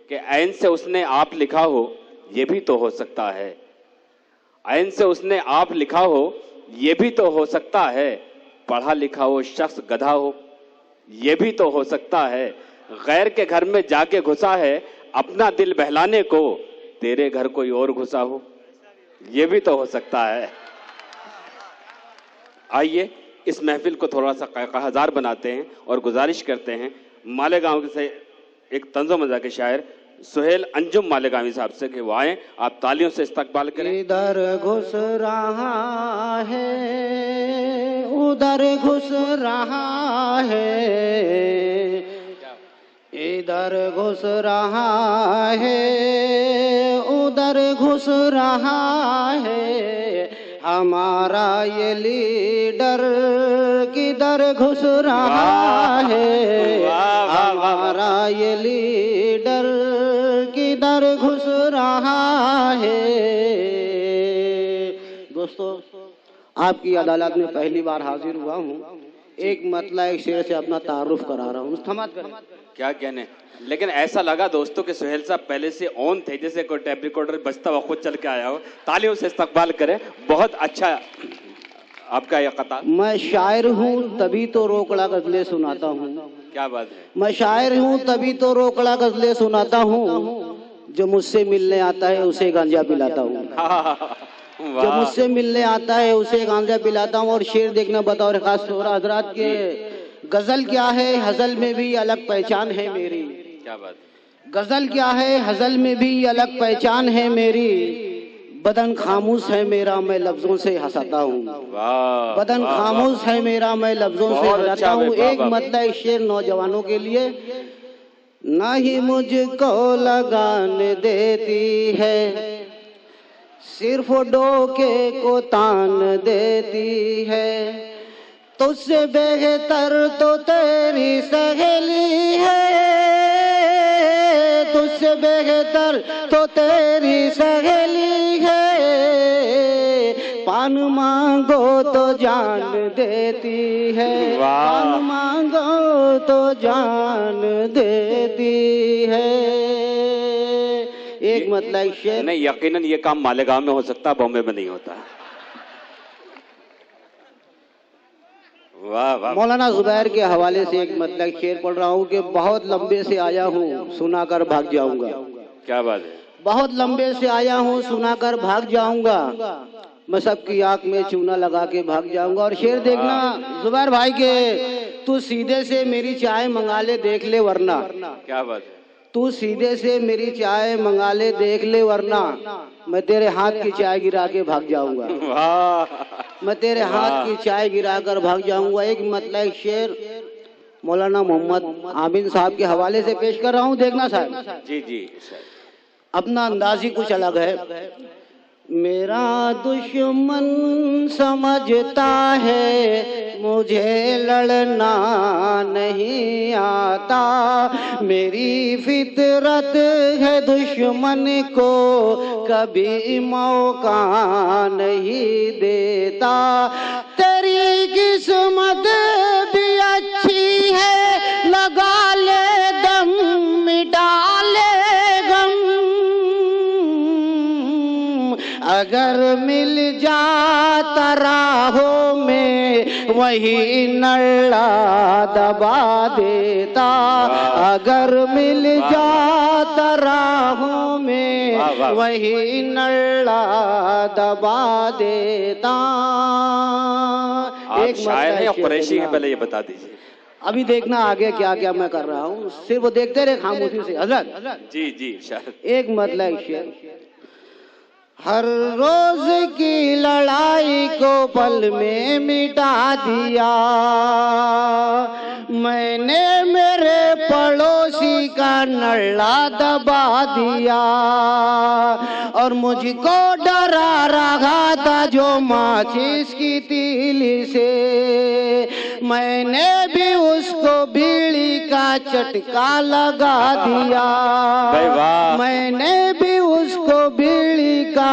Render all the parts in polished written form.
کہ عین سے اس نے آپ لکھا ہو یہ بھی تو ہو سکتا ہے، عین سے اس نے آپ لکھا ہو یہ بھی تو ہو سکتا ہے، پڑھا لکھا ہو شخص گدھا ہو یہ بھی تو ہو سکتا ہے، غیر کے گھر میں جا کے گھسا ہے اپنا دل بہلانے کو، تیرے گھر کوئی اور گھسا ہو یہ بھی تو ہو سکتا ہے۔ آئیے اس محفل کو تھوڑا سا قہقہزار بناتے ہیں اور گزارش کرتے ہیں مالیگاؤں سے ایک طنز و مزاح کے شاعر سہیل انجم مالیگاوی صاحب سے کہ وہ آئیں، آپ تالیوں سے استقبال کریں۔ ادھر گھس رہا ہے ادھر گھس رہا ہے، ادھر گھس رہا ہے ادھر گھس رہا ہے، ہمارا یہ لیڈر کدھر گھس رہا ہے، ہمارا یہ لیڈر کدھر گھس رہا ہے۔ دوستو، آپ کی عدالت میں پہلی بار حاضر ہوا ہوں، ایک مطلع ایک شعر سے اپنا تعارف کرا رہا ہوں، سماعت کریں۔ کیا کہنے، لیکن ایسا لگا دوستوں کہ سہیل صاحب پہلے سے آن تھے، جیسے کوئی ٹیپ ریکارڈر بجتا ہوا خود چل کے آیا ہو۔ تالیوں سے استقبال کریں، بہت اچھا آپ کا یہ قطع۔ میں شاعر ہوں تبھی تو روکڑا غزلیں سناتا ہوں، کیا بات ہے، میں شاعر ہوں تبھی تو روکڑا غزلیں سناتا ہوں، جو مجھ سے ملنے آتا ہے اسے گانجا پلاتا ہوں، جو مجھ سے ملنے آتا ہے اسے گانجا پلاتا ہوں۔ اور شعر دیکھنا بطور خاص طور حضرات کے غزل کیا ہے، غزل میں بھی الگ پہچان ہے میری، کیا بات ہے، غزل کیا ہے، غزل میں بھی الگ پہچان ہے میری، بدن خاموش ہے میرا میں لفظوں سے ہنساتا ہوں، بدن خاموش ہے میرا میں لفظوں سے ہنساتا ہوں۔ ایک مطلع شعر نوجوانوں کے لیے، نہ ہی مجھ کو لگان دیتی ہے صرف ڈوکے کو تان دیتی ہے، تجھ سے بہتر تو تیری سہیلی ہے، تجھ سے بہتر تو تیری سہیلی ہے، پان مانگو تو جان دیتی ہے، پان مانگو تو جان دیتی ہے۔ ایک مطلع شعر نہیں، یقیناً یہ کام مالیگاؤں میں ہو سکتا، بامبے میں نہیں ہوتا۔ مولانا زبیر کے حوالے سے ایک مطلع شعر پڑھ رہا ہوں کہ بہت لمبے سے آیا ہوں سنا کر بھاگ جاؤں گا، کیا بات ہے، بہت لمبے سے آیا ہوں سنا کر بھاگ جاؤں گا، میں سب کی آنکھ میں چونا لگا کے بھاگ جاؤں گا۔ اور شعر دیکھنا زبیر بھائی کے، تو سیدھے سے میری چائے منگا لے دیکھ لے ورنہ، کیا بات ہے، تو سیدھے سے میری چائے منگا لے دیکھ لے ورنہ، میں تیرے ہاتھ کی چائے گرا کے بھاگ جاؤں گا، میں تیرے ہاتھ کی چائے گرا کر بھاگ جاؤں گا۔ ایک مطلع شعر مولانا محمد عامر صاحب کے حوالے سے پیش کر رہا ہوں، دیکھنا صاحب، جی جی، اپنا انداز ہی کچھ الگ ہے۔ میرا دشمن سمجھتا ہے مجھے لڑنا نہیں آتا، میری فطرت ہے دشمن کو کبھی موقع نہیں دیتا، تیری قسمت بھی اچھی ہے لگا لے دم مٹا لے غم، اگر مل جاتا راہوں میں وہی نلا دبا دیتا، اگر مل جاتا راہوں میں وہی نلا دبا دیتا۔ آپ شاعر ہیں یا قریشی ہیں، پہلے یہ بتا دیجیے۔ ابھی دیکھنا آگے کیا کیا میں کر رہا ہوں، صرف وہ دیکھتے رہے خاموشی سے حضرت۔ جی جی، شاعر، ایک مطلع شعر، ہر روز کی لڑائی کو پل میں مٹا دیا، میں نے میرے پڑوسی کا نلا دبا دیا، اور مجھ کو ڈرا رہا تھا جو ماچس کی تیلی سے، میں نے بھی اس کو بیڑی کا چٹکا لگا دیا، میں نے بھی اس کو بیڑی کا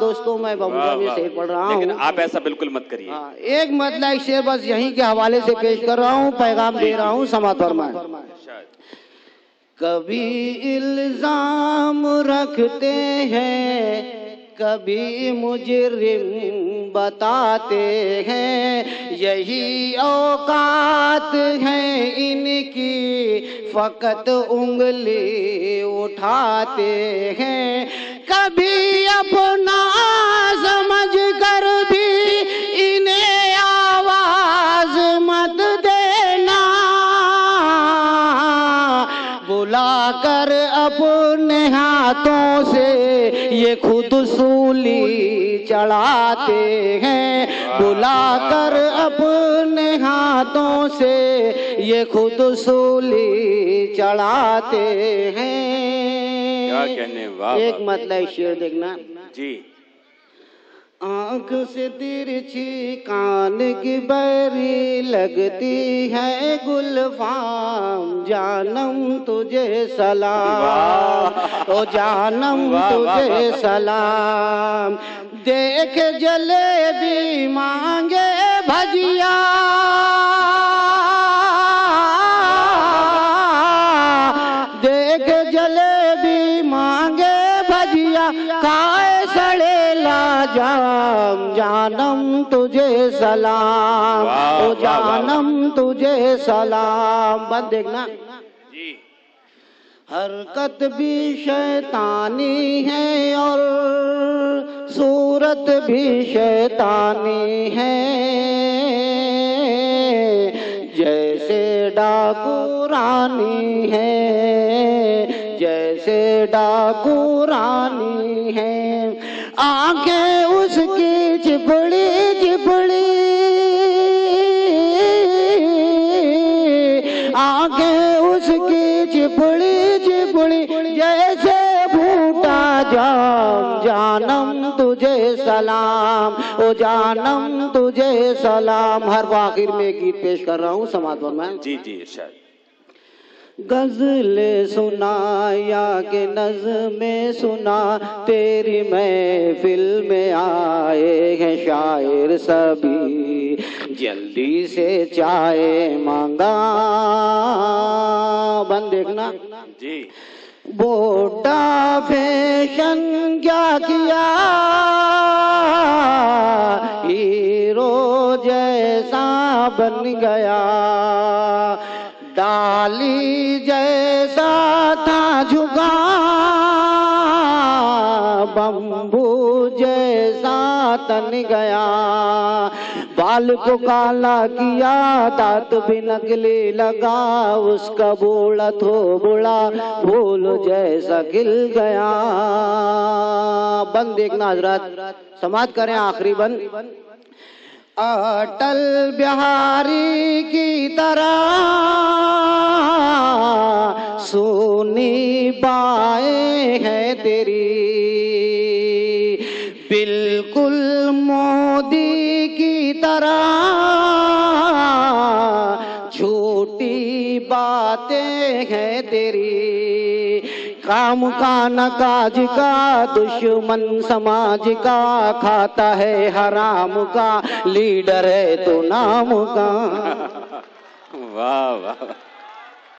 دوستوں میں بمجھا میں شعر پڑھ رہا ہوں, لیکن آپ ایسا بالکل مت کریے. ایک مطلع ایک شعر بس یہیں کے حوالے سے پیش کر رہا ہوں, پیغام دے رہا ہوں, سماعت فرمائیں. کبھی الزام رکھتے ہیں, کبھی مجرم بتاتے ہیں, یہی اوقات ہیں ان کی, فقط انگلی اٹھاتے ہیں. کبھی اپنا سمجھ کر بھی انہیں آواز مت دینا, بلا کر اپنے ہاتھوں سے یہ خود سولی چڑھاتے ہیں. بلا کر اپنے ہاتھوں سے یہ خود سولی چڑھاتے ہیں. ایک مطلب شعر دیکھنا جی. آنکھ سے ترچھی کان کی بری لگتی ہے گلفام, جانم تجھے سلام, او جانم تجھے سلام. دیکھ جلیبی مانگے بھجیا, دیکھ جلیبی مانگے بھجیا, کھائے سڑے لاجام, جانم تجھے سلام, او جانم تجھے سلام. بات دیکھنا, حرکت بھی شیطانی ہے اور صورت بھی شیطانی ہے, جیسے ڈاکو رانی ہے, جیسے ڈاکو رانی ہے. آنکھیں اس کی چپڑی چپڑی, آنکھیں اس کی چپڑی چپڑی, جیسے بھوٹا جام, جانم تجھے سلام, او جانم تجھے سلام. ہر آخر میں گیت پیش کر رہا ہوں, سماعت فرمائیں. جی جی ارشاد. غزل سنا یا کہ نظمیں سنا, تیری محفل میں آئے ہیں شاعر سبھی, جلدی سے چائے مانگا. بند دیکھنا جی. بوٹا فیشن کیا کیا, ہیرو جیسا بن گیا, ڈالی جیسا تھا جھکا, بمبو جیسا تن گیا. بال کو کالا کیا, دانت بھی نکلی لگا, اس کا بوڑھا تو بوڑھا پھول جیسا کھل گیا. بند دیکھنا حضرات, سماعت کریں آخری بند. اٹل بہاری کی طرح سونی بائیں ہے تیری, بالکل مودی کی طرح جھوٹی باتیں ہیں تیری. کام کا نہ کاج کا, دشمن سماج کا, کھاتا ہے حرام کا, لیڈر ہے تو نام کا. واہ واہ.